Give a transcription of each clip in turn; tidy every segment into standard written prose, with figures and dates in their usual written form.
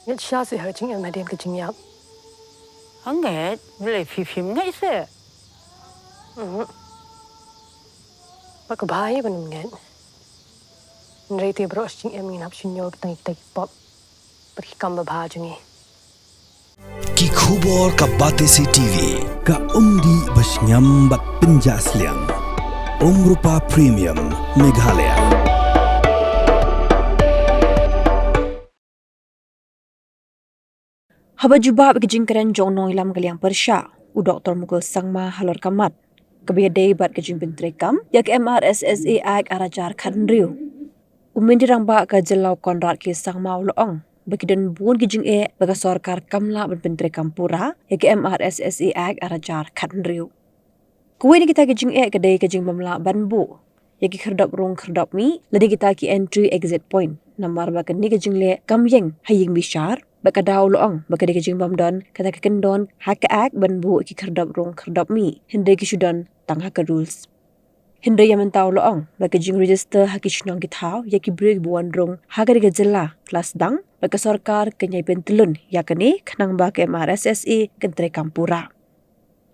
Nhất xa sự hở chính em mà đem cái chính nhập. Hằng nghe lại phim ngay sẽ. Bác có bài bên mình nghe. Nãy thì bro chính em nghĩ nắp xin nhau cái tay pop. Bác cầm bà bà chung Ki khubor ka Batesi TV ka umdi basnyam bat pinjasliang Rupa Premium Meghalaya. Haba Jubab ke Jingeh jong nong ilam kaliang Mrssa u Dr. Mukul sangma halor kamat kebiadai bat ke jing Pyntreikam yak Mrssa ag arajar khandriu u Myntri Rangbah ka jelau konrat ke sangma uloong bakidan buon ke Jingeh baga sarkar kamla ban Pyntreikam Pura yak Mrssa ag arajar khandriu kuwi ni kita ke Jingeh ke dai ke jing bamla banbu yak kherdap rong kherdap mi ladi kita ki entry exit point namar ba ni ke jingle kamyeng haying bishar baka daw loong baka dike jing bamdon kata kendon haka ak banbu ki kherdap rong kherdap mi hinde ki shudan tang haka rules hinde yaman taw loong baka jing register haki shnong ki thaw ya ki break buan rong haka dike jilla class dang baka sarkar kenyai pentelun yakane khnang ba ke Mrssa Pyntreikam Pura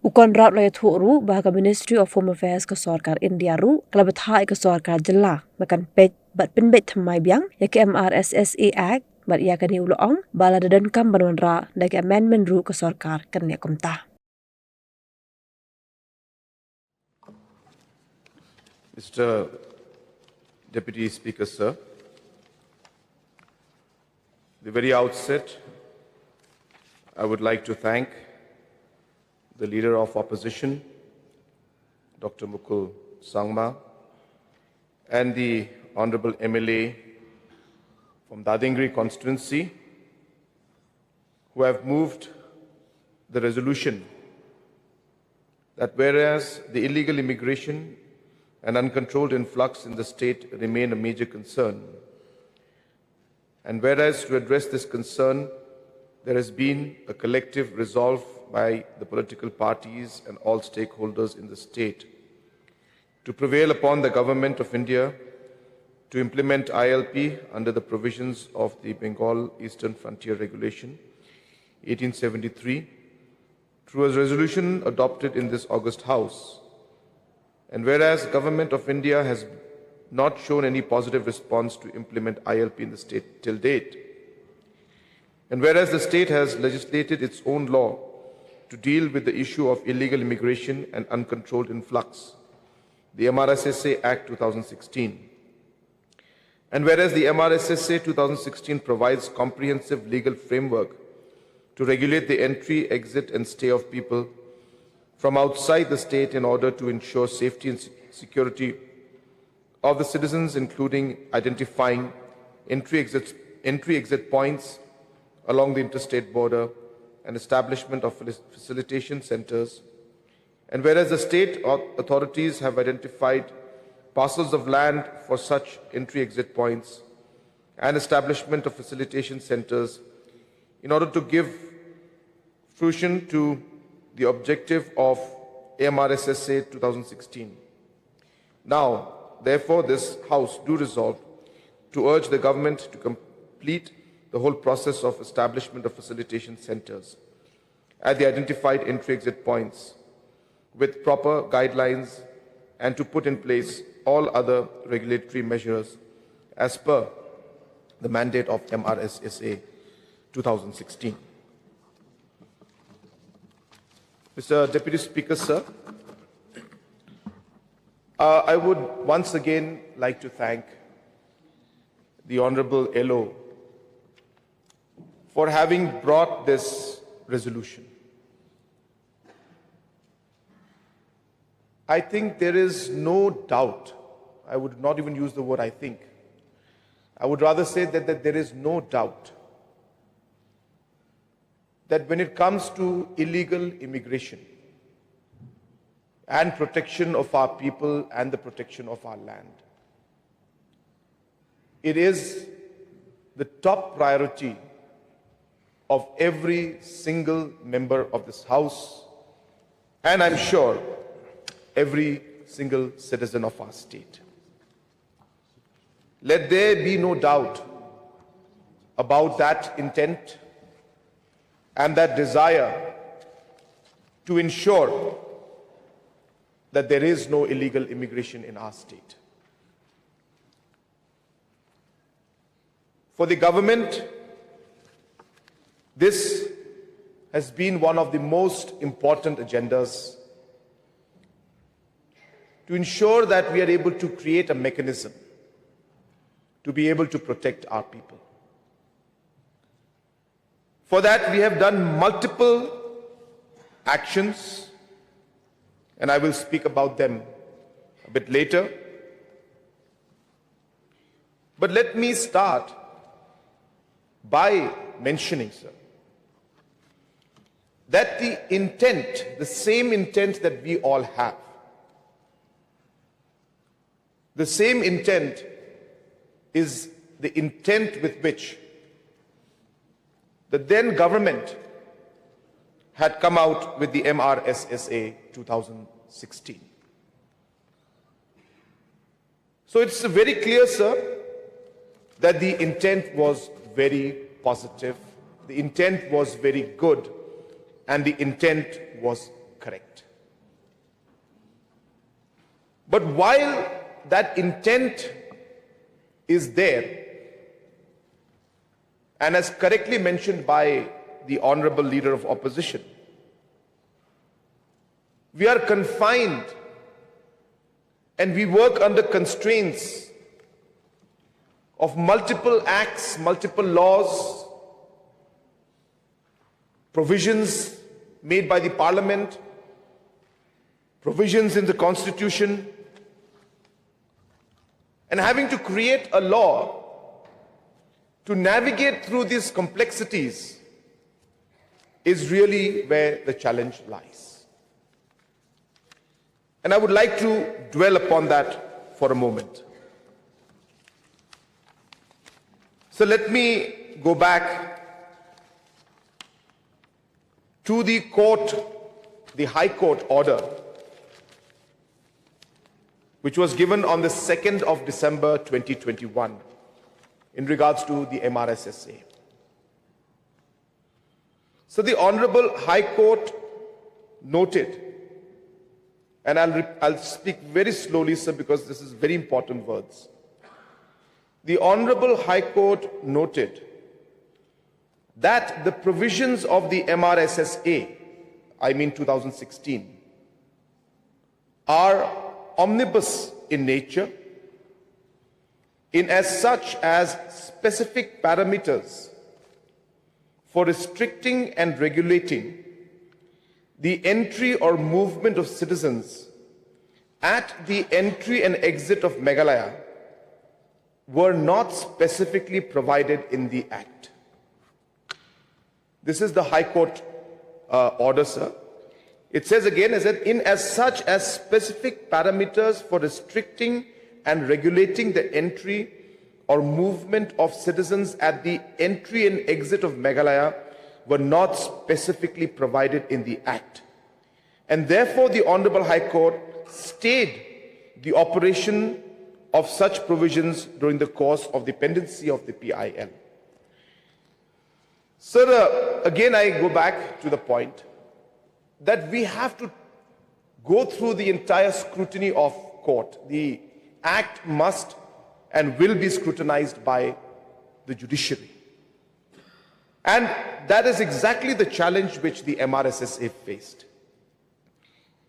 ukon rat lo yathu baga Ministry of Home Affairs ka sarkar India ru kalabatha ka sarkar jilla bakan pet bat pinbet thamai biang ya ke Mrssa Act bat ia kani uloong bala dadan kam banwanra dagi amendment ru ke sarkar kanya kumta. Mr. Deputy Speaker, sir, the very outset, I would like to thank the Leader of Opposition, Dr. Mukul Sangma, and the Honorable MLA from Dadingri constituency, who have moved the resolution that whereas the illegal immigration and uncontrolled influx in the state remain a major concern, and whereas to address this concern, there has been a collective resolve by the political parties and all stakeholders in the state to prevail upon the Government of India to implement ILP under the provisions of the Bengal Eastern Frontier Regulation 1873 through a resolution adopted in this August House. And whereas the Government of India has not shown any positive response to implement ILP in the state till date, and whereas the state has legislated its own law to deal with the issue of illegal immigration and uncontrolled influx, the Mrssa Act 2016, and whereas the Mrssa 2016 provides comprehensive legal framework to regulate the entry, exit and stay of people from outside the state in order to ensure safety and security of the citizens, including identifying entry-exit points along the interstate border and establishment of facilitation centers. And whereas the state authorities have identified parcels of land for such entry-exit points and establishment of facilitation centers in order to give fruition to the objective of Mrssa 2016. Now, therefore, this House do resolve to urge the government to complete the whole process of establishment of facilitation centers at the identified entry-exit points with proper guidelines and to put in place all other regulatory measures as per the mandate of Mrssa 2016. Mr. Deputy Speaker, sir, I would once again like to thank the Honorable LO for having brought this resolution. I think there is no doubt, I would not even use the word I think, I would rather say that there is no doubt that when it comes to illegal immigration and protection of our people and the protection of our land, it is the top priority of every single member of this House, and I'm sure every single citizen of our state. Let there be no doubt about that intent and that desire to ensure that there is no illegal immigration in our state. For the government, this has been one of the most important agendas to ensure that we are able to create a mechanism to be able to protect our people. For that, we have done multiple actions, and I will speak about them a bit later. But let me start by mentioning, sir, that the intent, the same intent that we all have, the same intent is the intent with which the then government had come out with the MRSSA 2016. So it's very clear, sir, that the intent was very positive, the intent was very good, and the intent was correct. But while that intent is there, and as correctly mentioned by the Honorable Leader of Opposition, we are confined and we work under constraints of multiple acts, multiple laws, provisions made by the Parliament, provisions in the Constitution, and having to create a law to navigate through these complexities is really where the challenge lies. And I would like to dwell upon that for a moment. So let me go back to the court, the High Court order, which was given on the 2nd of December 2021 in regards to the MRSSA. So the Honorable High Court noted, and I'll speak very slowly, sir, because this is very important words. The Honorable High Court noted that the provisions of the MRSSA, I mean 2016, are omnibus in nature, in as such as specific parameters for restricting and regulating the entry or movement of citizens at the entry and exit of Meghalaya were not specifically provided in the Act. This is the High Court order, sir. It says again, in as such as specific parameters for restricting and regulating the entry or movement of citizens at the entry and exit of Meghalaya were not specifically provided in the Act. And therefore, the Honorable High Court stayed the operation of such provisions during the course of the pendency of the PIL. Sir, again I go back to the point that we have to go through the entire scrutiny of court. The Act must and will be scrutinized by the judiciary. And that is exactly the challenge which the MRSSA faced.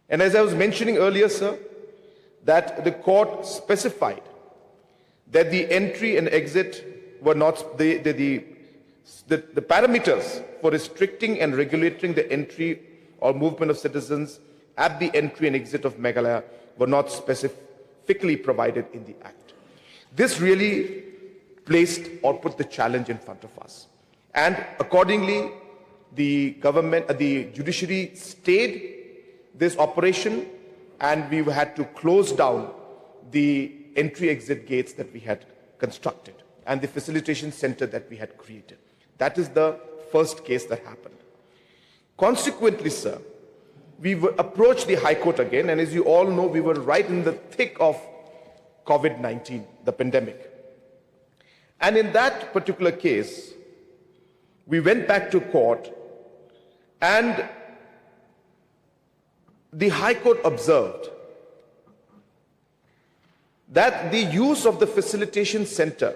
And as I was mentioning earlier, sir, that the court specified that the entry and exit were not, the parameters for restricting and regulating the entry or movement of citizens at the entry and exit of Meghalaya were not specifically provided in the Act. This really placed or put the challenge in front of us. And accordingly, the government, the judiciary stayed this operation, and we had to close down the entry-exit gates that we had constructed and the facilitation center that we had created. That is the first case that happened. Consequently, sir, we approached the High Court again, and as you all know, we were right in the thick of COVID-19, the pandemic. And in that particular case, we went back to court, and the High Court observed that the use of the facilitation center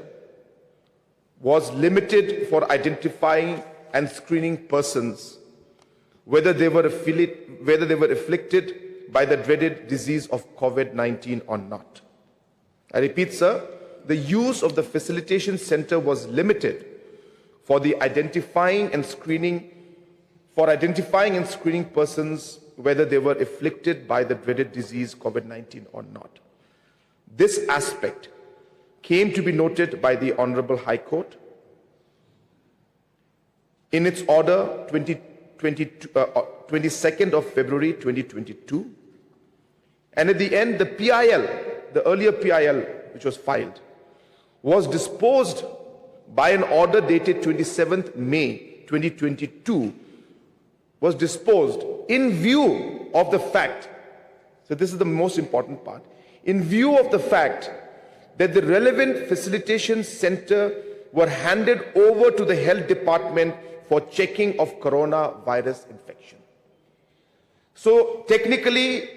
was limited for identifying and screening persons, whether they were afflicted by the dreaded disease of COVID-19 or not. I repeat, sir, the use of the facilitation center was limited for identifying and screening persons, whether they were afflicted by the dreaded disease COVID-19 or not. This aspect came to be noted by the Honorable High Court in its order 22nd of February 2022. And at the end, the PIL, the earlier PIL which was filed, was disposed by an order dated 27th May 2022, was disposed in view of the fact, so this is the most important part, in view of the fact that the relevant facilitation center were handed over to the health department for checking of coronavirus infection. So technically,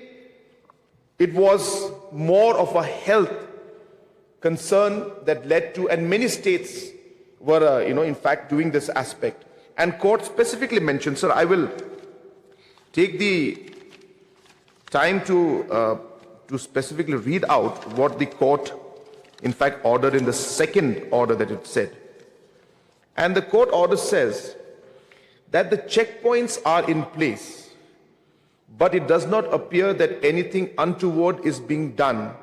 it was more of a health concern that led to, and many states were, in fact, doing this aspect. And court specifically mentioned, sir, I will take the time to specifically read out what the court, in fact, ordered in the second order that it said. And the court order says that the checkpoints are in place, but it does not appear that anything untoward is being done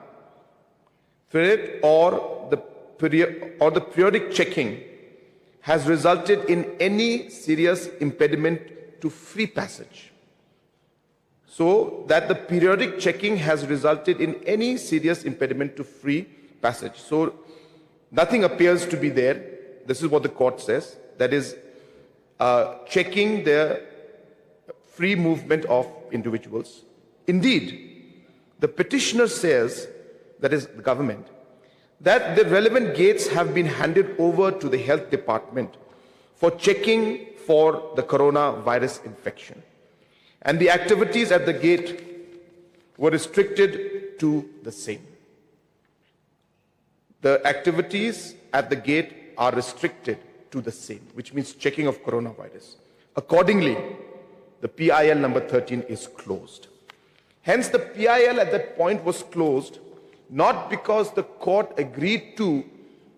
for it, or the periodic checking has resulted in any serious impediment to free passage. So that the periodic checking has resulted in any serious impediment to free passage. So nothing appears to be there. This is what the court says. That is checking the free movement of individuals. Indeed, the petitioner says, that is the government, that the relevant gates have been handed over to the health department for checking for the coronavirus infection. And the activities at the gate were restricted to the same. The activities at the gate are restricted to the same, which means checking of coronavirus. Accordingly, the PIL number 13 is closed. Hence, the PIL at that point was closed, not because the court agreed to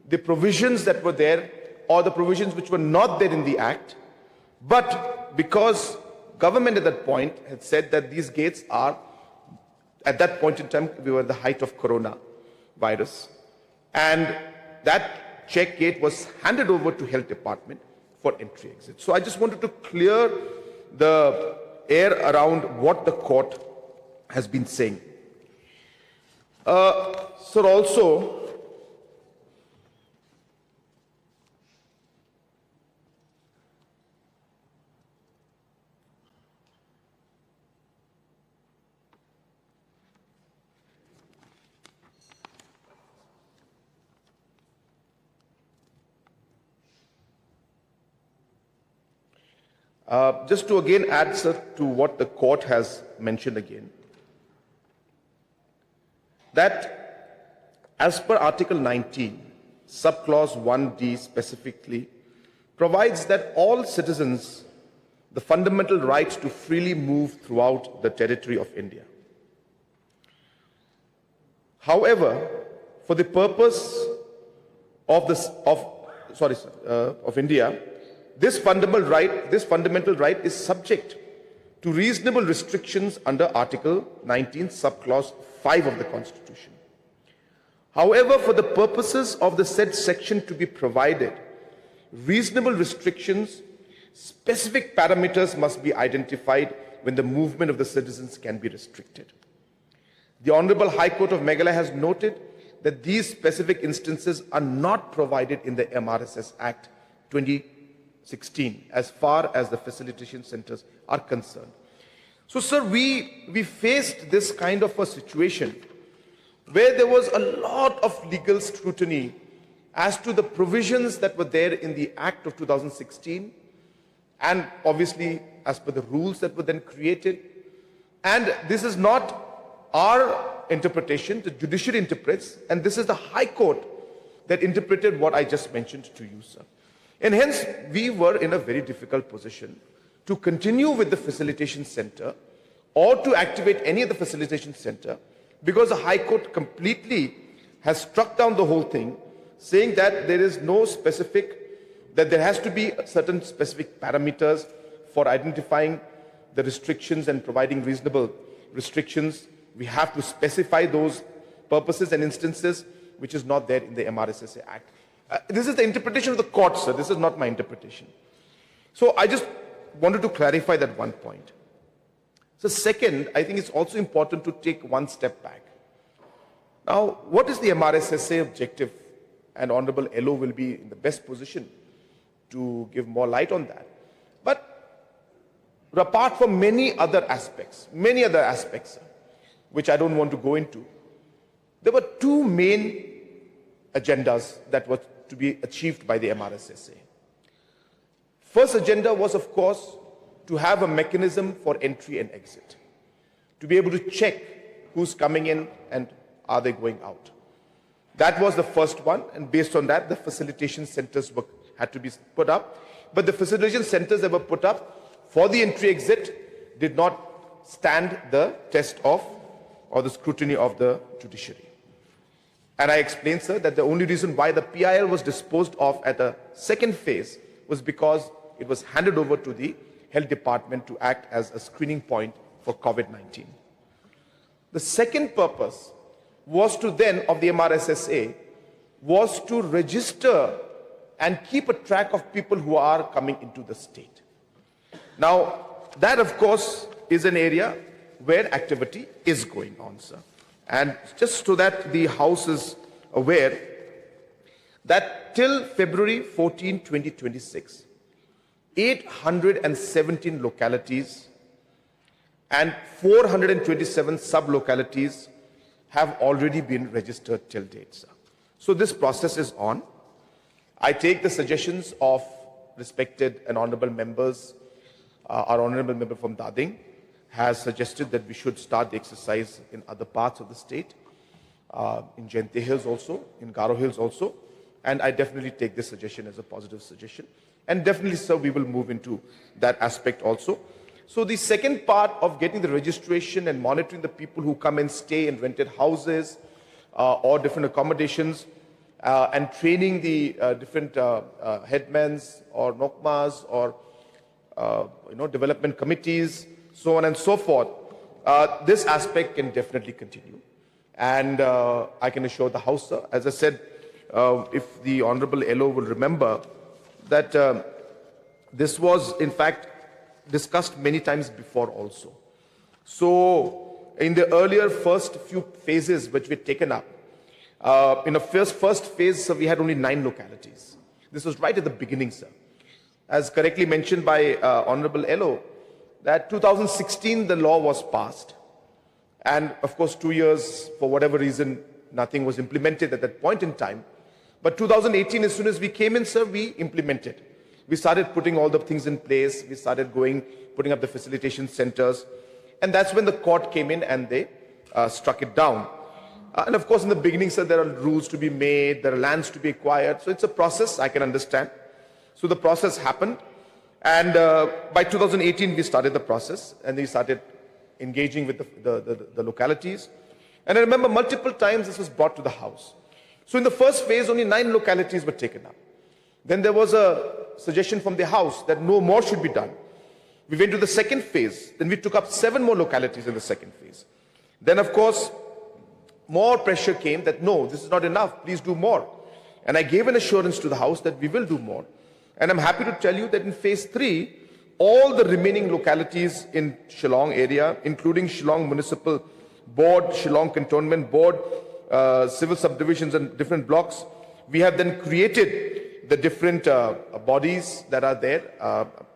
the provisions that were there or the provisions which were not there in the act, but because government at that point had said that these gates are, at that point in time, we were at the height of coronavirus, and that check gate was handed over to health department for entry exit. So I just wanted to clear the air around what the court has been saying. Sir, also, just to again add, sir, to what the court has mentioned again, that as per Article 19, subclause 1D specifically, provides that all citizens the fundamental right to freely move throughout the territory of India. However, for the purpose of India, this fundamental right is subject to reasonable restrictions under Article 19, subclause 5 of the Constitution. However, for the purposes of the said section to be provided, reasonable restrictions, specific parameters must be identified when the movement of the citizens can be restricted. The Honorable High Court of Meghalaya has noted that these specific instances are not provided in the MRSS Act 2016 as far as the facilitation centers are concerned. So, sir, we faced this kind of a situation where there was a lot of legal scrutiny as to the provisions that were there in the Act of 2016 and obviously as per the rules that were then created. And this is not our interpretation, the judiciary interprets, and this is the High Court that interpreted what I just mentioned to you, sir. And hence, we were in a very difficult position to continue with the facilitation center or to activate any of the facilitation center, because the High Court completely has struck down the whole thing, saying that there is no specific, that there has to be certain specific parameters for identifying the restrictions and providing reasonable restrictions. We have to specify those purposes and instances, which is not there in the MRSSA Act. This is the interpretation of the court, sir. This is not my interpretation. So I just wanted to clarify that one point. So second, I think it's also important to take one step back. Now, what is the MRSSA objective? And Honorable LO will be in the best position to give more light on that. But apart from many other aspects, which I don't want to go into, there were two main agendas that were to be achieved by the MRSSA. First agenda was, of course, to have a mechanism for entry and exit, to be able to check who's coming in and are they going out. That was the first one, and based on that, the facilitation centers had to be put up. But the facilitation centers that were put up for the entry-exit did not stand the test of or the scrutiny of the judiciary. And I explained, sir, that the only reason why the PIL was disposed of at the second phase was because it was handed over to the Health Department to act as a screening point for COVID-19. The second purpose was to then, of the MRSSA, was to register and keep a track of people who are coming into the state. Now, that of course is an area where activity is going on, sir. And just so that the House is aware, that till February 14, 2026, 817 localities and 427 sub-localities have already been registered till date, sir. So this process is on. I take the suggestions of respected and honorable members. Our honorable member from Dading has suggested that we should start the exercise in other parts of the state, in Jingeh Hills also, in Garo Hills also, and I definitely take this suggestion as a positive suggestion. And definitely, sir, we will move into that aspect also. So the second part of getting the registration and monitoring the people who come and stay in rented houses or different accommodations, and training the different headmans or nokmas or development committees, so on and so forth, this aspect can definitely continue. And I can assure the House, sir, as I said, if the Honorable LO will remember, that this was in fact discussed many times before also. So in the earlier first few phases which were taken up, in the first phase, sir, we had only 9 localities. This was right at the beginning, sir. As correctly mentioned by Honorable LO, that 2016 the law was passed, and of course 2 years, for whatever reason, nothing was implemented at that point in time. But 2018, as soon as we came in, sir, we implemented. We started putting all the things in place. We started putting up the facilitation centers. And that's when the court came in and they struck it down. And of course, in the beginning, sir, there are rules to be made, there are lands to be acquired. So it's a process, I can understand. So the process happened. And by 2018, we started the process and we started engaging with the localities. And I remember multiple times this was brought to the House. So in the first phase, only 9 localities were taken up. Then there was a suggestion from the House that no more should be done. We went to the second phase. Then we took up 7 more localities in the second phase. Then, of course, more pressure came that no, this is not enough, please do more. And I gave an assurance to the House that we will do more. And I'm happy to tell you that in phase 3, all the remaining localities in Shillong area, including Shillong Municipal Board, Shillong Cantonment Board, civil subdivisions and different blocks, we have then created the different bodies that are there.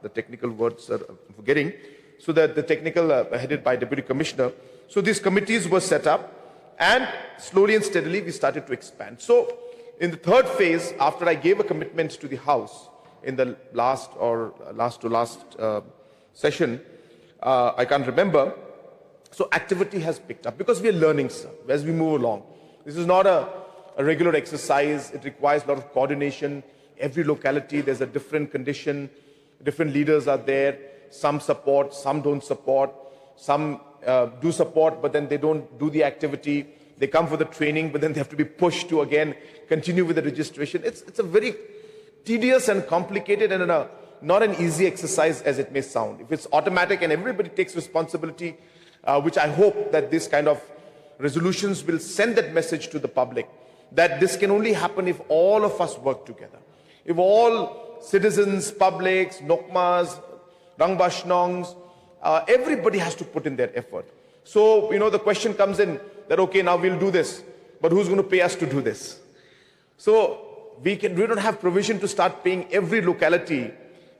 The technical words are forgetting. So that the technical headed by Deputy Commissioner. So these committees were set up, and slowly and steadily we started to expand. So in the third phase, after I gave a commitment to the House in the last to last session. I can't remember. So activity has picked up because we are learning, sir, as we move along. This is not a regular exercise. It requires a lot of coordination. Every locality, there's a different condition. Different leaders are there. Some support, some don't support. Some do support, but then they don't do the activity. They come for the training, but then they have to be pushed to again continue with the registration. It's a very tedious and complicated and not an easy exercise as it may sound. If it's automatic and everybody takes responsibility, which I hope that this kind of resolutions will send that message to the public, that this can only happen if all of us work together. If all citizens, publics, Nokmas, Rangbah, everybody has to put in their effort. So, the question comes in that, okay, now we'll do this, but who's going to pay us to do this? So, we don't have provision to start paying every locality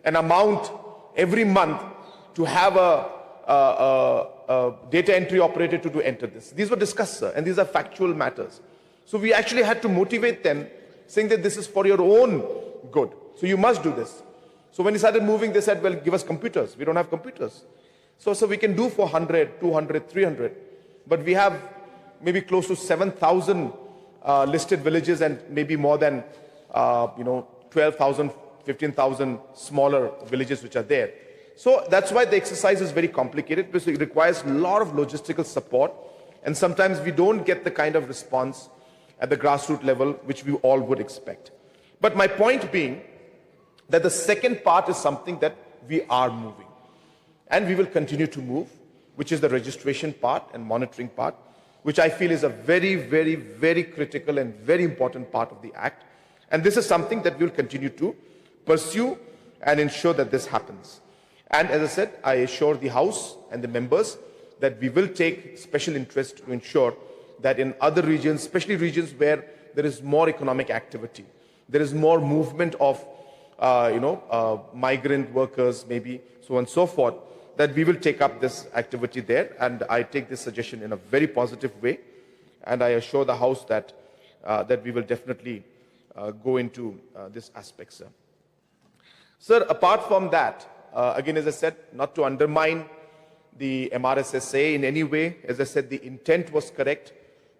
an amount every month to have a data entry operator to enter this. These were discussed, sir, and these are factual matters. So we actually had to motivate them, saying that this is for your own good. So you must do this. So when we started moving, they said, well, give us computers. We don't have computers. So we can do for 100, 200, 300. But we have maybe close to 7,000 listed villages and maybe more than 12,000, 15,000 smaller villages which are there. So that's why the exercise is very complicated, because it requires a lot of logistical support. And sometimes we don't get the kind of response at the grassroots level which we all would expect. But my point being that the second part is something that we are moving. And we will continue to move, which is the registration part and monitoring part, which I feel is a very, very, very critical and very important part of the Act. And this is something that we will continue to pursue and ensure that this happens. And as I said, I assure the House and the members that we will take special interest to ensure that in other regions, especially regions where there is more economic activity, there is more movement of migrant workers, maybe, so on and so forth, that we will take up this activity there. And I take this suggestion in a very positive way. And I assure the House that we will definitely go into this aspect, sir. Sir, apart from that, again, as I said, not to undermine the MRSSA in any way. As I said, the intent was correct.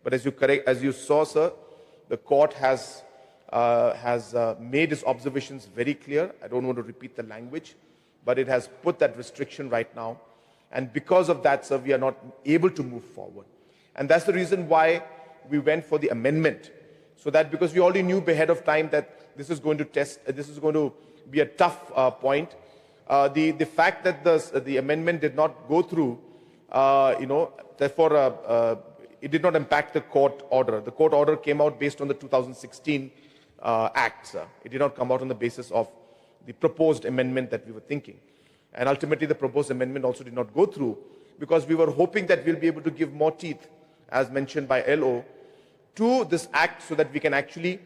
But as you saw, sir, the court has made its observations very clear. I don't want to repeat the language, but it has put that restriction right now. And because of that, sir, we are not able to move forward. And that's the reason why we went for the amendment. So that because we already knew ahead of time that this is going to be a tough point. The fact that the amendment did not go through, therefore, it did not impact the court order. The court order came out based on the 2016 Act, sir. It did not come out on the basis of the proposed amendment that we were thinking. And ultimately, the proposed amendment also did not go through because we were hoping that we'll be able to give more teeth, as mentioned by LO, to this Act so that we can actually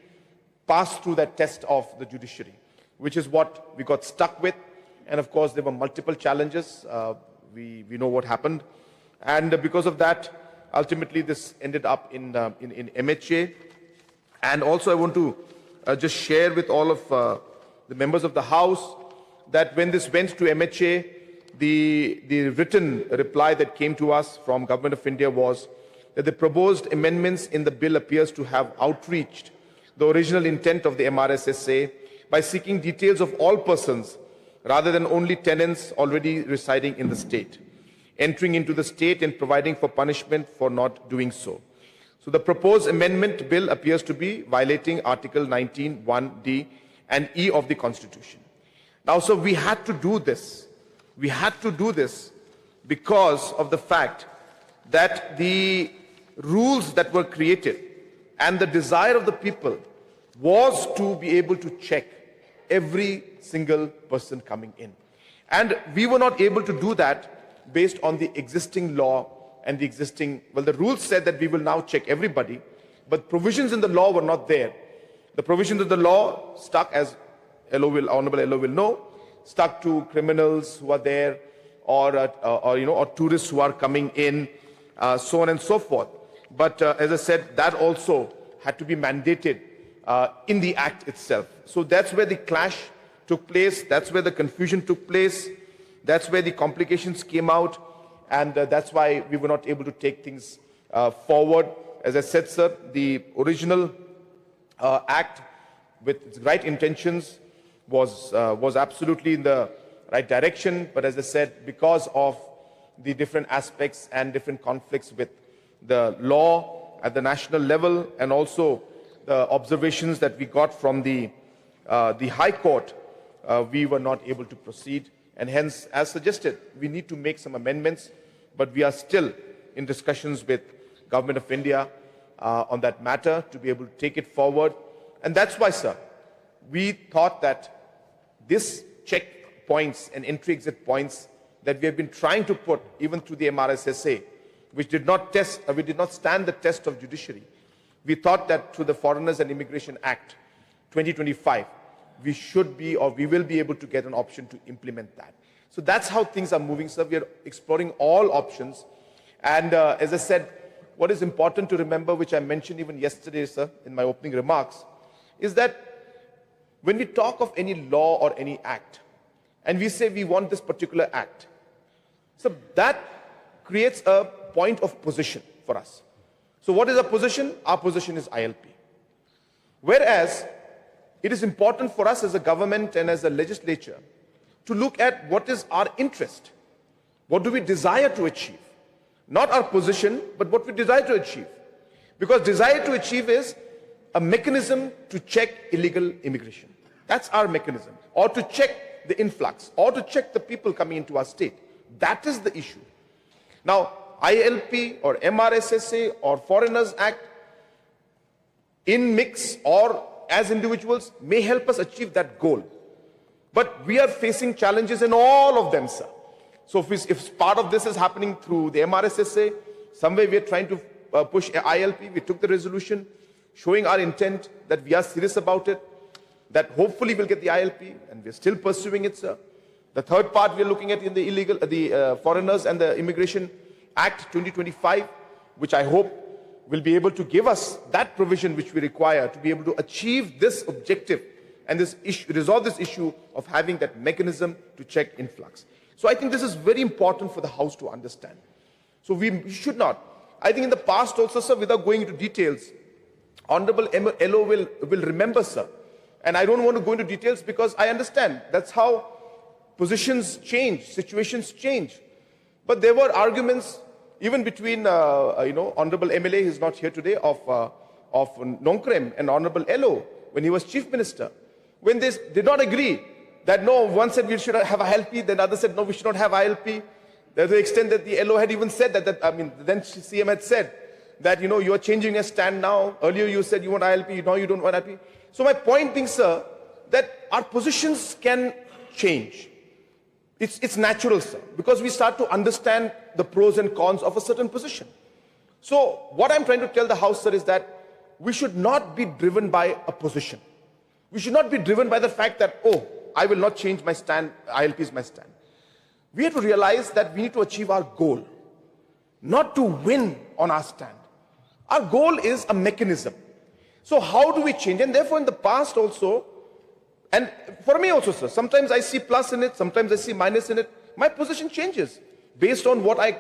pass through that test of the judiciary, which is what we got stuck with. And of course, there were multiple challenges. We know what happened. And because of that, ultimately, this ended up in MHA. And also, I want to just share with all of the members of the House that when this went to MHA, the written reply that came to us from Government of India was that the proposed amendments in the bill appears to have outreached the original intent of the MRSSA by seeking details of all persons rather than only tenants already residing in the state, entering into the state and providing for punishment for not doing so. So the proposed amendment bill appears to be violating Article 19(1)(d) and E of the Constitution. Now, so we had to do this. We had to do this because of the fact that the rules that were created and the desire of the people was to be able to check every single person coming in. And we were not able to do that based on the existing law and the existing, the rules said that we will now check everybody, but provisions in the law were not there. The provisions of the law stuck, as Honorable LO will know, stuck to criminals who are there or tourists who are coming in, so on and so forth. But as I said, that also had to be mandated in the Act itself. So that's where the clash took place. That's where the confusion took place. That's where the complications came out. And that's why we were not able to take things forward. As I said, sir, the original act with its right intentions was absolutely in the right direction. But as I said, because of the different aspects and different conflicts with the law at the national level, and also the observations that we got from the High Court, we were not able to proceed. And hence, as suggested, we need to make some amendments, but we are still in discussions with Government of India on that matter to be able to take it forward. And that's why, sir, we thought that this checkpoints and entry-exit points that we have been trying to put even through the MRSSA, which did not stand the test of judiciary, we thought that through the Foreigners and Immigration Act 2025, we should be, or we will be able to get an option to implement that. So that's how things are moving, sir. We are exploring all options. And as I said, what is important to remember, which I mentioned even yesterday, sir, in my opening remarks, is that when we talk of any law or any act, and we say we want this particular act, so that creates a point of position for us. So what is our position? Our position is ILP. Whereas it is important for us as a government and as a legislature to look at what is our interest. What do we desire to achieve? Not our position, but what we desire to achieve. Because desire to achieve is a mechanism to check illegal immigration. That's our mechanism. Or to check the influx, or to check the people coming into our state. That is the issue. Now, ILP or MRSSA or Foreigners Act in mix or as individuals may help us achieve that goal. But we are facing challenges in all of them, sir. So if part of this is happening through the MRSSA, somewhere we are trying to push ILP, we took the resolution showing our intent that we are serious about it, that hopefully we'll get the ILP, and we're still pursuing it, sir. The third part we're looking at in the Foreigners and the Immigration Act 2025, which I hope will be able to give us that provision which we require to be able to achieve this objective and this issue, resolve this issue of having that mechanism to check influx. So I think this is very important for the House to understand. So we should not. I think in the past also, sir, without going into details, Honorable LO will remember, sir. And I don't want to go into details because I understand that's how positions change, situations change. But there were arguments even between, Honorable MLA, who is not here today, of Nongkrem and Honorable LO when he was Chief Minister. When they did not agree that no, one said we should have ILP, then the other said no, we should not have ILP. To the extent that the LO had even said that then CM had said that, you are changing your stand now. Earlier you said you want ILP, now you don't want ILP. So my point being, sir, that our positions can change. It's natural, sir, because we start to understand the pros and cons of a certain position. So what I'm trying to tell the House, sir, is that we should not be driven by a position. We should not be driven by the fact that, oh, I will not change my stand, ILP is my stand. We have to realize that we need to achieve our goal, not to win on our stand. Our goal is a mechanism. So how do we change? And therefore in the past also, and for me also, sir, sometimes I see plus in it, sometimes I see minus in it. My position changes based on what I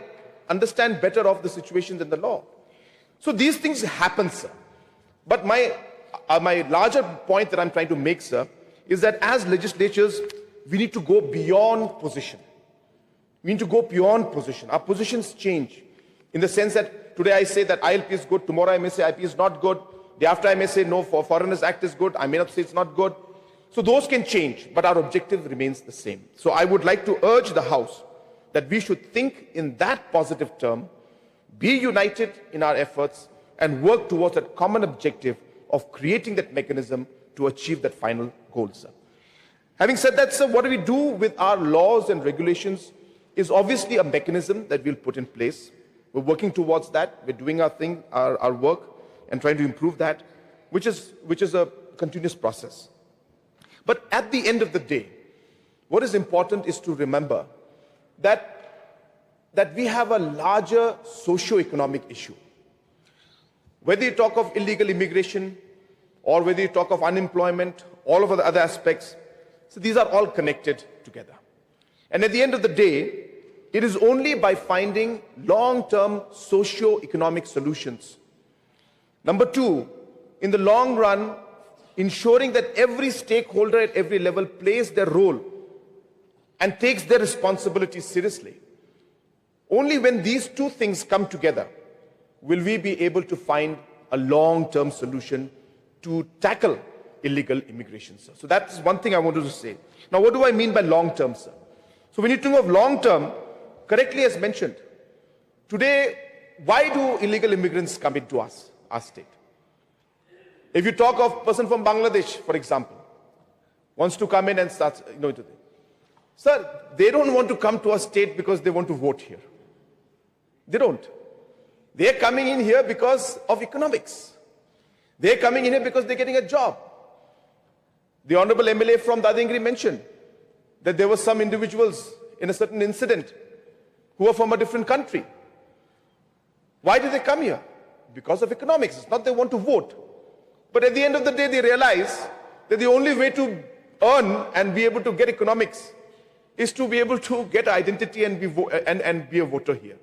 understand better of the situations in the law. So these things happen, sir. But my larger point that I'm trying to make, sir, is that as legislatures, we need to go beyond position. We need to go beyond position. Our positions change in the sense that today I say that ILP is good, tomorrow I may say ILP is not good, the after I may say no, for Foreigners Act is good, I may not say it's not good. So those can change, but our objective remains the same. So I would like to urge the House that we should think in that positive term, be united in our efforts, and work towards that common objective of creating that mechanism to achieve that final goal, sir. Having said that, sir, what do we do with our laws and regulations is obviously a mechanism that we'll put in place. We're working towards that. We're doing our thing, our work, and trying to improve that, which is a continuous process. But at the end of the day, what is important is to remember that we have a larger socio-economic issue. Whether you talk of illegal immigration, or whether you talk of unemployment, all of the other aspects, So these are all connected together. And at the end of the day, it is only by finding long-term socio-economic solutions. Number two, in the long run, ensuring that every stakeholder at every level plays their role and takes their responsibilities seriously. Only when these two things come together will we be able to find a long-term solution to tackle illegal immigration, sir. So that's one thing I wanted to say. Now, what do I mean by long-term, sir? So when you think of long-term, correctly as mentioned, today, why do illegal immigrants come into our state? If you talk of a person from Bangladesh, for example, wants to come in and start, sir, they don't want to come to our state because they want to vote here. They don't. They're coming in here because of economics. They're coming in here because they're getting a job. The Honorable MLA from Dadingri mentioned that there were some individuals in a certain incident who are from a different country. Why did they come here? Because of economics. It's not they want to vote. But at the end of the day, they realize that the only way to earn and be able to get economics is to be able to get identity and be a voter here.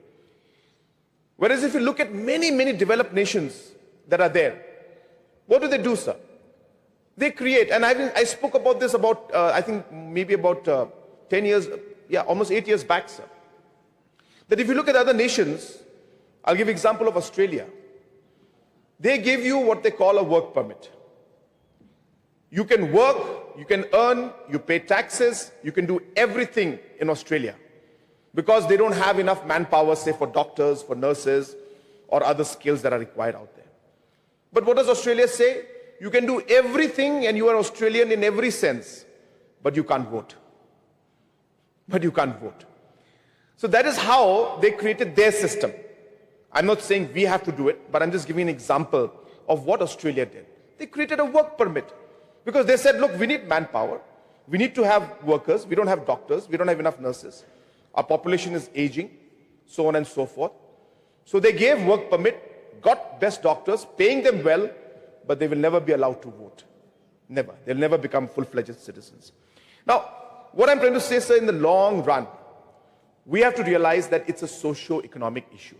Whereas if you look at many, many developed nations that are there, what do, sir? They create, and I spoke about this about, I think maybe about 10 years, almost 8 years back, sir. That if you look at other nations, I'll give example of Australia. They give you what they call a work permit. You can work, you can earn, you pay taxes, you can do everything in Australia because they don't have enough manpower, say for doctors, for nurses, or other skills that are required out there. But what does Australia say? You can do everything and you are Australian in every sense, but you can't vote. But you can't vote. So that is how they created their system. I'm not saying we have to do it, but I'm just giving an example of what Australia did. They created a work permit because they said, look, we need manpower. We need to have workers. We don't have doctors. We don't have enough nurses. Our population is aging, so on and so forth. So they gave work permit, got best doctors, paying them well, but they will never be allowed to vote. Never. They'll never become full-fledged citizens. Now, what I'm trying to say, sir, in the long run, we have to realize that it's a socio-economic issue.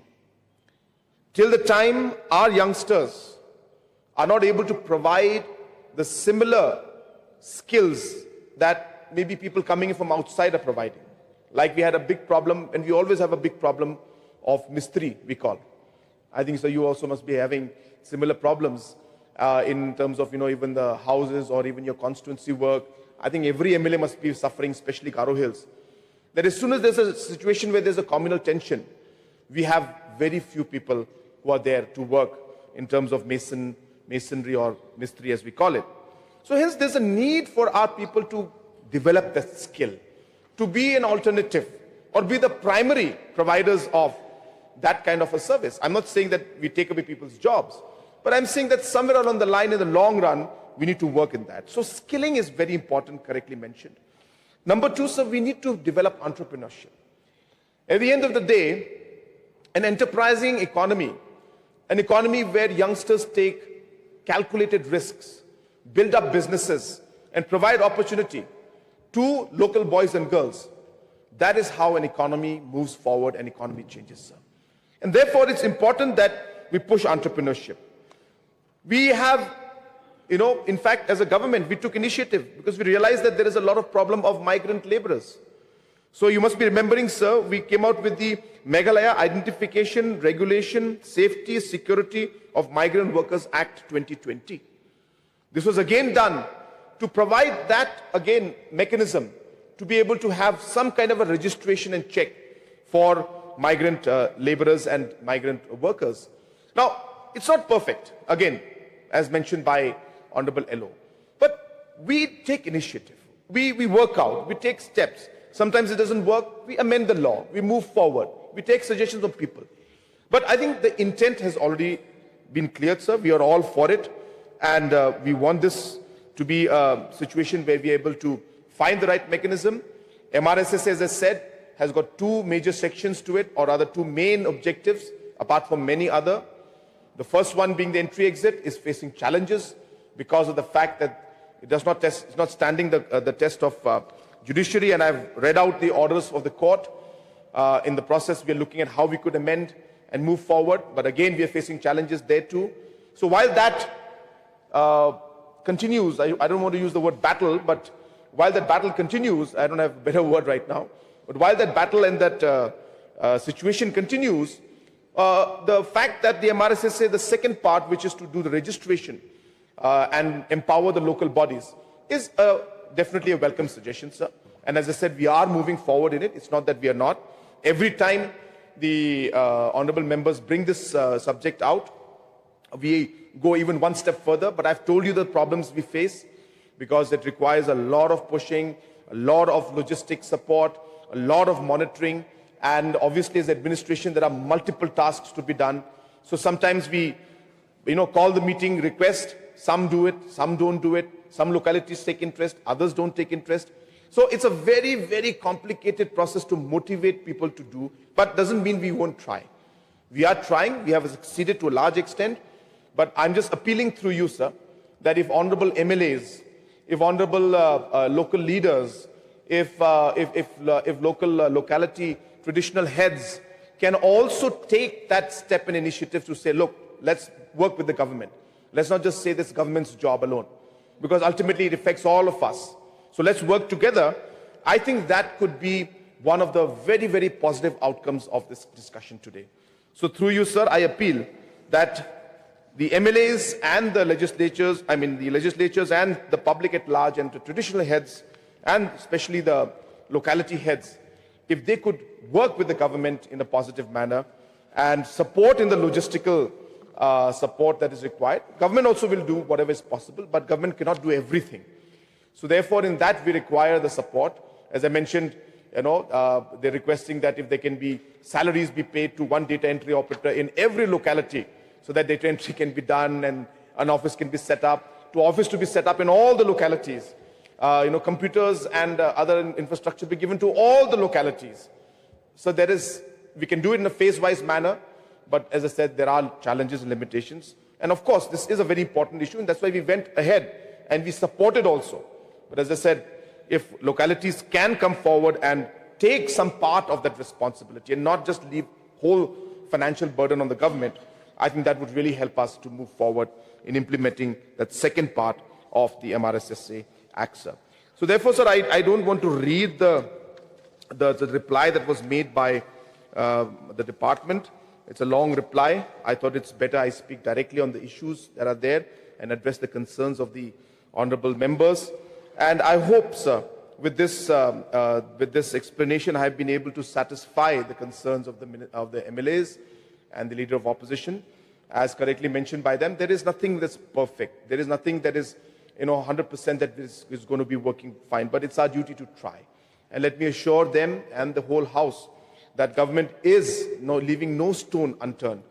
Till the time our youngsters are not able to provide the similar skills that maybe people coming in from outside are providing. Like we had a big problem, and we always have a big problem of Myntri, we call. I think so you also must be having similar problems in terms of, even the houses or even your constituency work. I think every MLA must be suffering, especially Garo Hills. That as soon as there's a situation where there's a communal tension, we have very few people who are there to work in terms of masonry or mystery as we call it. So hence there's a need for our people to develop that skill, to be an alternative or be the primary providers of that kind of a service. I'm not saying that we take away people's jobs, but I'm saying that somewhere along the line in the long run, we need to work in that. So skilling is very important, correctly mentioned. Number two, sir, we need to develop entrepreneurship. At the end of the day, an enterprising economy, an economy where youngsters take calculated risks, build up businesses, and provide opportunity to local boys and girls, that is how an economy moves forward and economy changes, sir. And therefore, it's important that we push entrepreneurship. We have, in fact, as a government, we took initiative because we realized that there is a lot of problem of migrant laborers. So you must be remembering, sir, we came out with the Meghalaya Identification, Regulation, Safety, Security of Migrant Workers Act 2020. This was again done to provide that, again, mechanism to be able to have some kind of a registration and check for migrant laborers and migrant workers. Now, it's not perfect, again, as mentioned by Honorable LO. But we take initiative. We work out. We take steps. Sometimes it doesn't work. We amend the law. We move forward. We take suggestions of people. But I think the intent has already been cleared, sir. We are all for it. And we want this to be a situation where we are able to find the right mechanism. MRSS, as I said, has got two major sections to it, or rather two main objectives, apart from many other. The first one being the entry-exit is facing challenges because of the fact that It does not test, it's not standing the test of judiciary, and I've read out the orders of the court. In the process, we are looking at how we could amend and move forward, but again, we are facing challenges there too. So while that continues, I don't want to use the word battle, but while that battle continues, I don't have a better word right now, but while that battle and that situation continues, the fact that the MRSSA, the second part, which is to do the registration and empower the local bodies, is definitely a welcome suggestion, sir. And as I said, we are moving forward in it. It's not that we are not. Every time the honorable members bring this subject out, we go even one step further. But I've told you the problems we face, because it requires a lot of pushing, a lot of logistic support, a lot of monitoring, and obviously as administration there are multiple tasks to be done. So sometimes we call the meeting, request, some do it, some don't do it, some localities take interest, others don't take interest. So it's a very, very complicated process to motivate people to do, but doesn't mean we won't try. We are trying, we have succeeded to a large extent, but I'm just appealing through you, sir, that if honorable MLAs, if honorable local leaders, if local locality traditional heads can also take that step and initiative to say, look, let's work with the government. Let's not just say this government's job alone, because ultimately it affects all of us. So let's work together. I think that could be one of the very, very positive outcomes of this discussion today. So through you, sir, I appeal that the MLAs and the legislatures, the legislatures and the public at large and the traditional heads, and especially the locality heads, if they could work with the government in a positive manner and support in the logistical support that is required. Government also will do whatever is possible, but government cannot do everything. So therefore, in that we require the support. As I mentioned, they're requesting that if there can be salaries be paid to one data entry operator in every locality, so that data entry can be done and an office can be set up, to office to be set up in all the localities. Computers and other infrastructure be given to all the localities. So we can do it in a phase-wise manner, but as I said, there are challenges and limitations. And of course, this is a very important issue, and that's why we went ahead and we supported also. But as I said, if localities can come forward and take some part of that responsibility and not just leave whole financial burden on the government, I think that would really help us to move forward in implementing that second part of the MRSSA Act, sir. So therefore, sir, I don't want to read the reply that was made by the department. It's a long reply. I thought it's better I speak directly on the issues that are there and address the concerns of the honorable members. And I hope, sir, with this explanation, I have been able to satisfy the concerns of the MLAs and the leader of opposition. As correctly mentioned by them, there is nothing that's perfect. There is nothing that is 100% that is going to be working fine, but it's our duty to try. And let me assure them and the whole House that government is leaving no stone unturned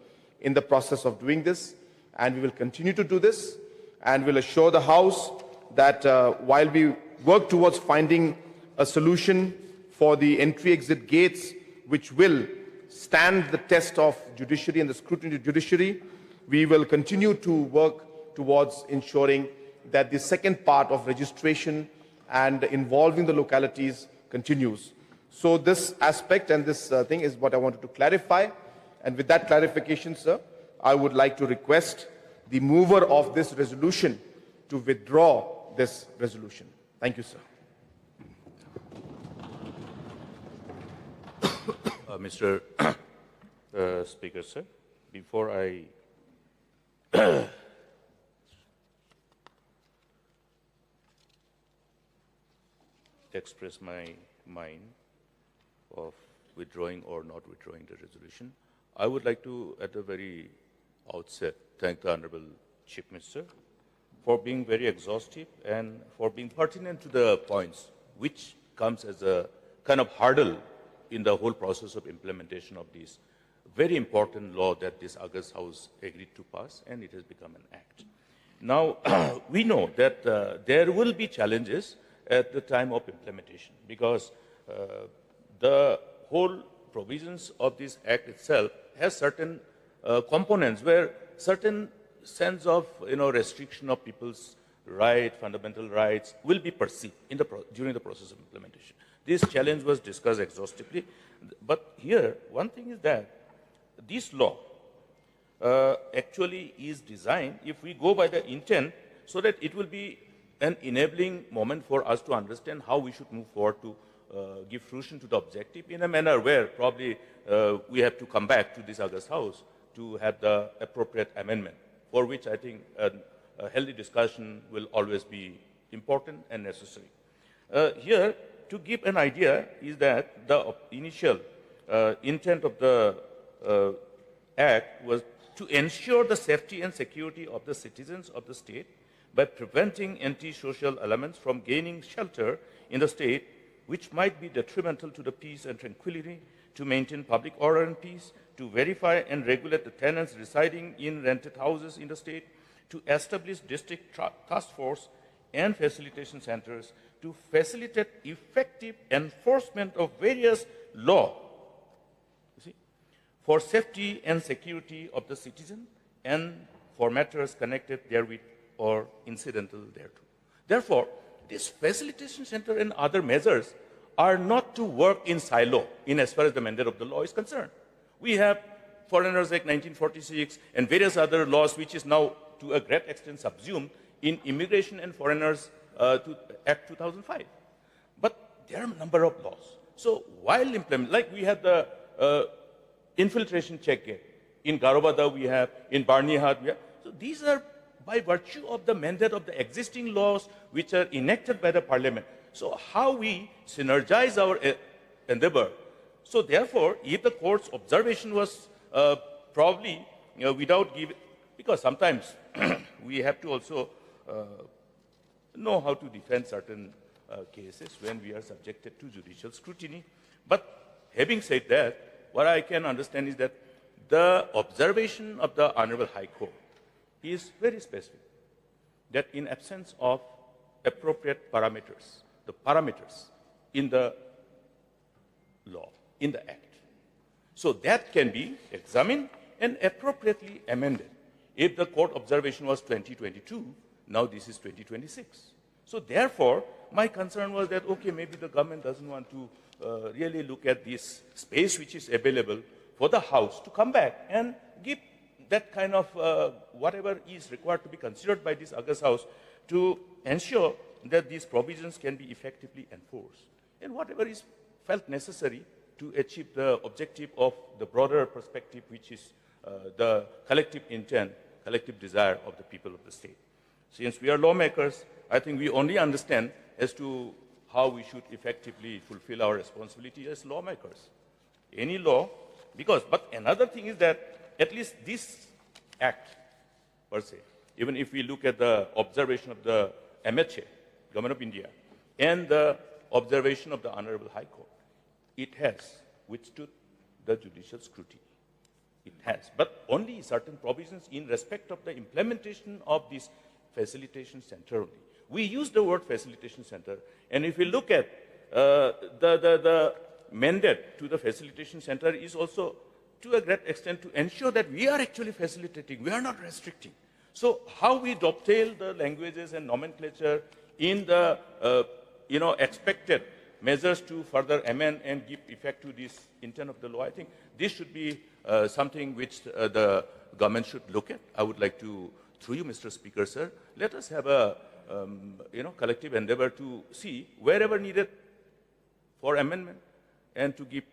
in the process of doing this, and we will continue to do this, and will assure the House that while we work towards finding a solution for the entry-exit gates, which will stand the test of judiciary and the scrutiny of judiciary, we will continue to work towards ensuring that the second part of registration and involving the localities continues. So this aspect and this thing is what I wanted to clarify. And with that clarification, sir, I would like to request the mover of this resolution to withdraw this resolution. Thank you, sir. Mr. Speaker, sir, before I express my mind of withdrawing or not withdrawing the resolution, I would like to, at the very outset, thank the Honorable Chief Minister for being very exhaustive and for being pertinent to the points, which comes as a kind of hurdle in the whole process of implementation of this very important law that this August House agreed to pass, and it has become an act. Now, we know that there will be challenges at the time of implementation, because the whole provisions of this act itself has certain components where certain sense of restriction of people's right, fundamental rights will be perceived during the process of implementation. This challenge was discussed exhaustively. But here, one thing is that this law actually is designed, if we go by the intent, so that it will be an enabling moment for us to understand how we should move forward to give fruition to the objective in a manner where probably we have to come back to this August House to have the appropriate amendment, for which I think a healthy discussion will always be important and necessary. Here, to give an idea, is that the initial intent of the Act was to ensure the safety and security of the citizens of the state by preventing anti-social elements from gaining shelter in the state, which might be detrimental to the peace and tranquility, to maintain public order and peace, to verify and regulate the tenants residing in rented houses in the state, to establish district task force and facilitation centers, to facilitate effective enforcement of various laws for safety and security of the citizen and for matters connected therewith or incidental thereto. Therefore, this facilitation center and other measures are not to work in silo in as far as the mandate of the law is concerned. We have Foreigners Act 1946 and various other laws which is now to a great extent subsumed in Immigration and Foreigners Act 2005. But there are a number of laws. So while implementing, like we have the infiltration check gate. In Garobada we have, in Barnihat we have. So these are by virtue of the mandate of the existing laws which are enacted by the parliament. So how we synergize our endeavor. So therefore, if the court's observation was probably without giving, because sometimes we have to also know how to defend certain cases when we are subjected to judicial scrutiny. But having said that, what I can understand is that the observation of the Honorable High Court is very specific, that in absence of appropriate parameters, the parameters in the law, in the Act, so that can be examined and appropriately amended. If the court observation was 2022, now this is 2026. So therefore, my concern was that, okay, maybe the government doesn't want to really look at this space which is available for the House to come back and give that kind of whatever is required to be considered by this August House to ensure that these provisions can be effectively enforced. And whatever is felt necessary to achieve the objective of the broader perspective, which is the collective intent, collective desire of the people of the state. Since we are lawmakers, I think we only understand as to how we should effectively fulfill our responsibility as lawmakers. Any law, but another thing is that at least this act, per se, even if we look at the observation of the MHA, Government of India, and the observation of the Honorable High Court, it has withstood the judicial scrutiny. It has, but only certain provisions in respect of the implementation of this facilitation center only. We use the word facilitation center, and if we look at the mandate to the facilitation center is also to a great extent to ensure that we are actually facilitating, we are not restricting. So how we dovetail the languages and nomenclature in the expected measures to further amend and give effect to this intent of the law, I think this should be something which the government should look at. I would like to, through you, Mr. Speaker, sir, let us have a collective endeavor to see wherever needed for amendment and to give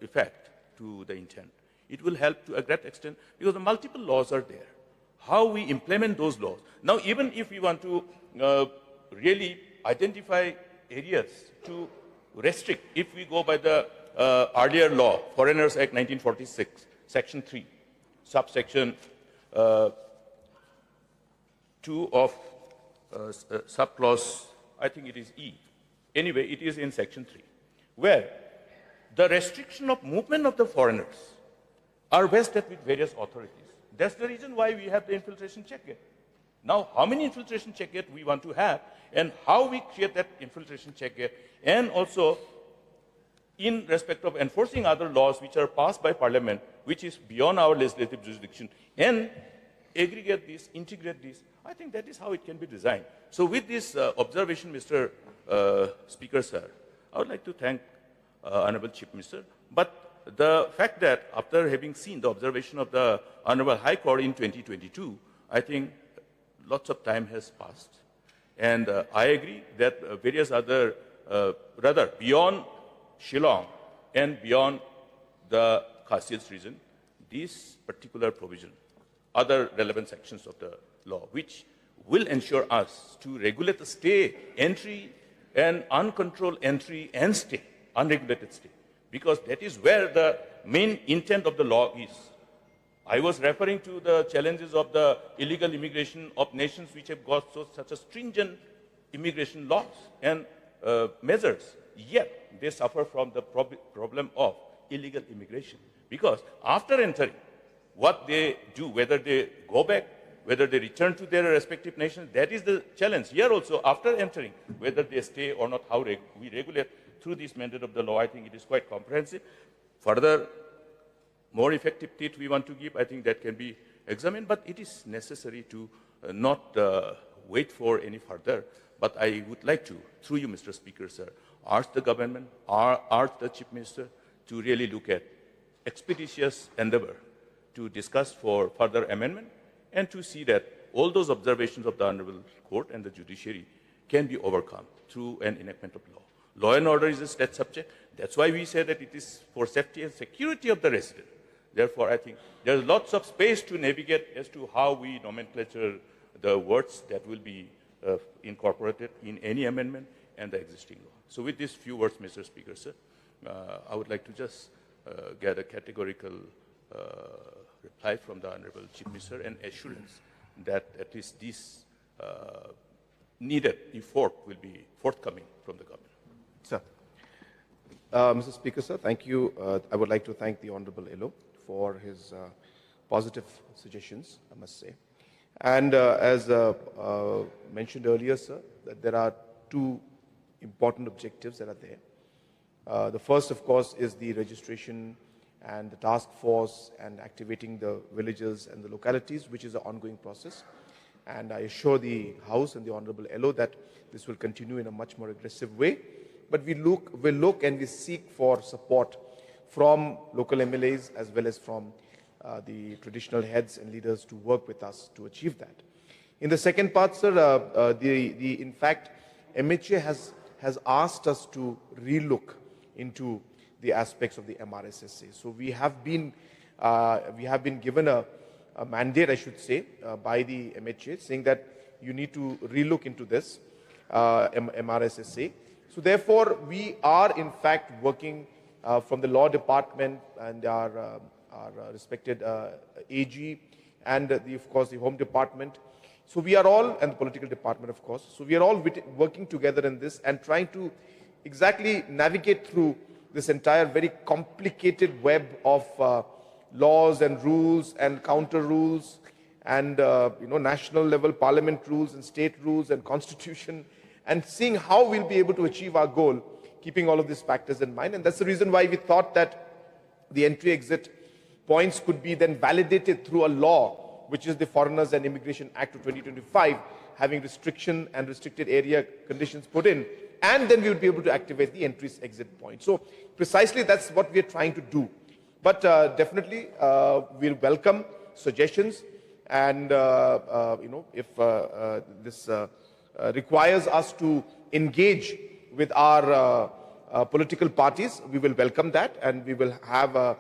effect to the intent. It will help to a great extent because the multiple laws are there. How we implement those laws. Now, even if we want to really identify areas to restrict, if we go by the earlier law, Foreigners Act 1946, Section 3, subsection 2 of subclause, I think it is E. Anyway, it is in Section 3, where the restriction of movement of the foreigners are vested with various authorities. That's the reason why we have the infiltration check gate. Now, how many infiltration check gate we want to have and how we create that infiltration check gate, and also in respect of enforcing other laws which are passed by Parliament, which is beyond our legislative jurisdiction, and aggregate this, integrate this. I think that is how it can be designed. So with this observation, Mr. Speaker, sir, I would like to thank Honorable Chief Minister. But the fact that after having seen the observation of the Honorable High Court in 2022, I think lots of time has passed. And I agree that various other, rather beyond Shillong and beyond the Khasiat's region, this particular provision, other relevant sections of the law, which will ensure us to regulate the stay, entry, and uncontrolled entry and stay, unregulated stay, because that is where the main intent of the law is. I was referring to the challenges of the illegal immigration of nations which have got such a stringent immigration laws and measures, yet they suffer from the problem of illegal immigration. Because after entering, what they do, whether they go back, whether they return to their respective nations, that is the challenge. Here also, after entering, whether they stay or not, how we regulate through this mandate of the law, I think it is quite comprehensive. Further, more effective teeth we want to give, I think that can be examined, but it is necessary to not wait for any further. But I would like to, through you, Mr. Speaker, sir, ask the government, ask the Chief Minister to really look at expeditious endeavor to discuss for further amendment and to see that all those observations of the Honorable Court and the judiciary can be overcome through an enactment of law. Law and order is a state subject. That's why we say that it is for safety and security of the resident. Therefore, I think there's lots of space to navigate as to how we nomenclature the words that will be incorporated in any amendment and the existing law. So with these few words, Mr. Speaker, sir, I would like to just get a categorical reply from the Honorable Chief Minister and assurance that at least this needed effort will be forthcoming from the government. Sir. Mr. Speaker, sir, thank you. I would like to thank the Honorable Elo for his positive suggestions, I must say. And as mentioned earlier, sir, that there are two important objectives that are there. The first, of course, is the registration and the task force and activating the villages and the localities, which is an ongoing process. And I assure the House and the Honorable Elo that this will continue in a much more aggressive way. But we look and we seek for support from local MLAs as well as from the traditional heads and leaders to work with us to achieve that. In the second part, sir, in fact, MHA has asked us to relook into the aspects of the MRSSA. So we have been given a mandate, I should say, by the MHA, saying that you need to relook into this MRSSA. So therefore, we are in fact working from the law department and our respected AG and of course the home department. So we are all, and the political department of course, so we are all working together in this and trying to exactly navigate through this entire very complicated web of laws and rules and counter rules and national level parliament rules and state rules and constitution, and seeing how we'll be able to achieve our goal, keeping all of these factors in mind. And that's the reason why we thought that the entry-exit points could be then validated through a law, which is the Foreigners and Immigration Act of 2025, having restriction and restricted area conditions put in, and then we would be able to activate the entry-exit point. So precisely that's what we're trying to do. But definitely we'll welcome suggestions, and if this requires us to engage with our political parties, we will welcome that, and we will have a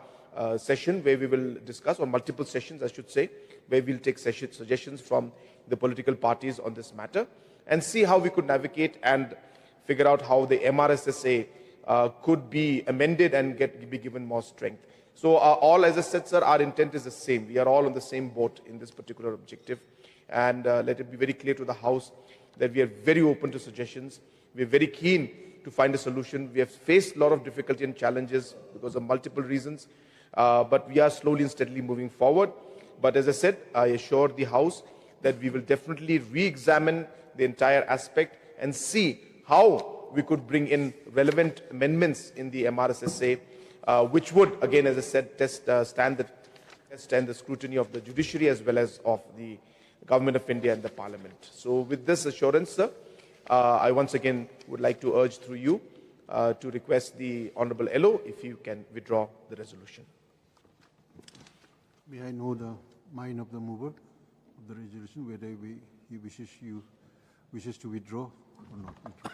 session where we will discuss, or multiple sessions I should say, where we'll take suggestions from the political parties on this matter and see how we could navigate and figure out how the MRSSA could be amended and be given more strength. So all, as I said, sir, our intent is the same. We are all on the same boat in this particular objective, and let it be very clear to the House that we are very open to suggestions. We are very keen to find a solution. We have faced a lot of difficulty and challenges because of multiple reasons, but we are slowly and steadily moving forward. But as I said, I assure the House that we will definitely re-examine the entire aspect and see how we could bring in relevant amendments in the MRSSA, which would, again, as I said, stand the and the scrutiny of the judiciary as well as of the Government of India and the Parliament. So with this assurance, sir, I once again would like to urge through you to request the Honourable LO if you can withdraw the resolution. May I know the mind of the mover of the resolution, whether he wishes to withdraw or not withdraw?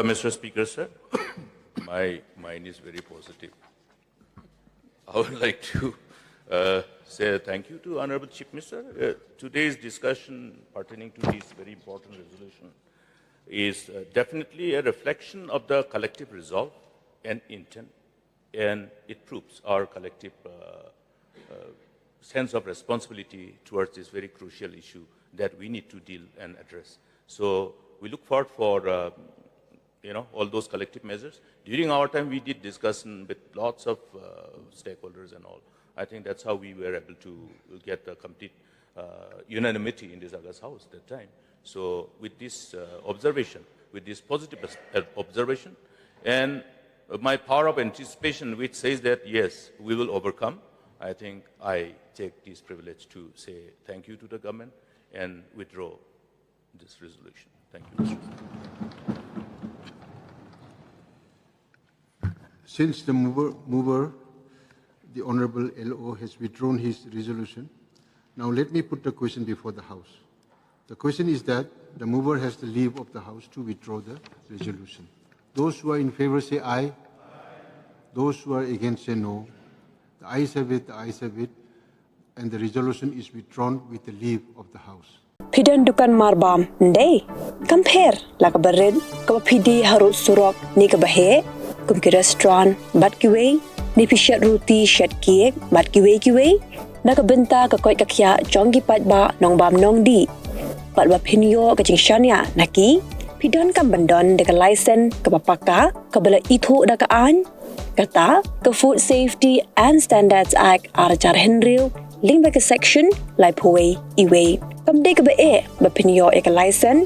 Mr. Speaker, sir, my mind is very positive. I would like to say thank you to Honourable Chief Minister. Today's discussion pertaining to this very important resolution is definitely a reflection of the collective resolve and intent, and it proves our collective sense of responsibility towards this very crucial issue that we need to deal and address. So we look forward for all those collective measures. During our time, we did discussion with lots of stakeholders and all. I think that's how we were able to get the complete unanimity in this August House at that time. So with this observation, with this positive observation, and my power of anticipation, which says that, yes, we will overcome, I think I take this privilege to say thank you to the government and withdraw this resolution. Thank you, Mr. Speaker. Since the mover, the Honourable LO, has withdrawn his resolution, now let me put the question before the House. The question is that the mover has the leave of the House to withdraw the resolution. Those who are in favour say aye. Those who are against say no. The ayes have it, and the resolution is withdrawn with the leave of the House. Pidan dukan marbam ndai compare la kabared ka pidi harut surok ni ka bahe kum ki restaurant bat ki way ni pishat roti shat cake bat ki way na ka benta ka koi ka khya chong gi pat ba nong bam nong di pat ba phinyo ka jingshania naki pidan kam bandon de ka license ka papaka ka bala ithu da ka an kata ka Food Safety and Standards Act arajar henril link back section lai phoi iwe kam de ka ba e ba phinyo ek license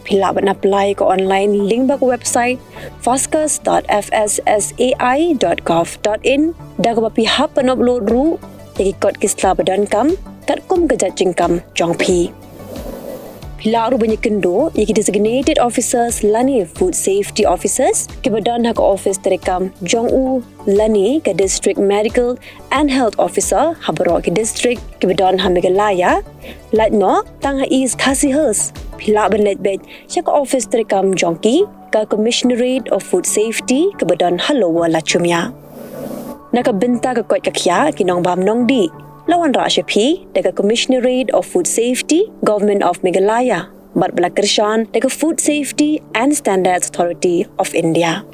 phila ban apply ko online link back website foscus.fssai.gov.in da ka ba pi hap pan upload ru ki kot kisla badan kam kat kum ka jajing kam jong phi phila ru banyak kendo ki designated officers lani food safety officers ke badan hak office terekam jong u lani ke district medical and health officer habaro ke district ke badan hamigalaya latno tang is khasihers phila ban let bet chak office terekam jongki ka commissionerate of food safety ke badan halowa lachumya naka benta ka kot kakya kinong bam nong di lawan Rashapi daga Commissionerate of Food Safety, Government of Meghalaya, Bat Balakrishnan daga Food Safety and Standards Authority of India.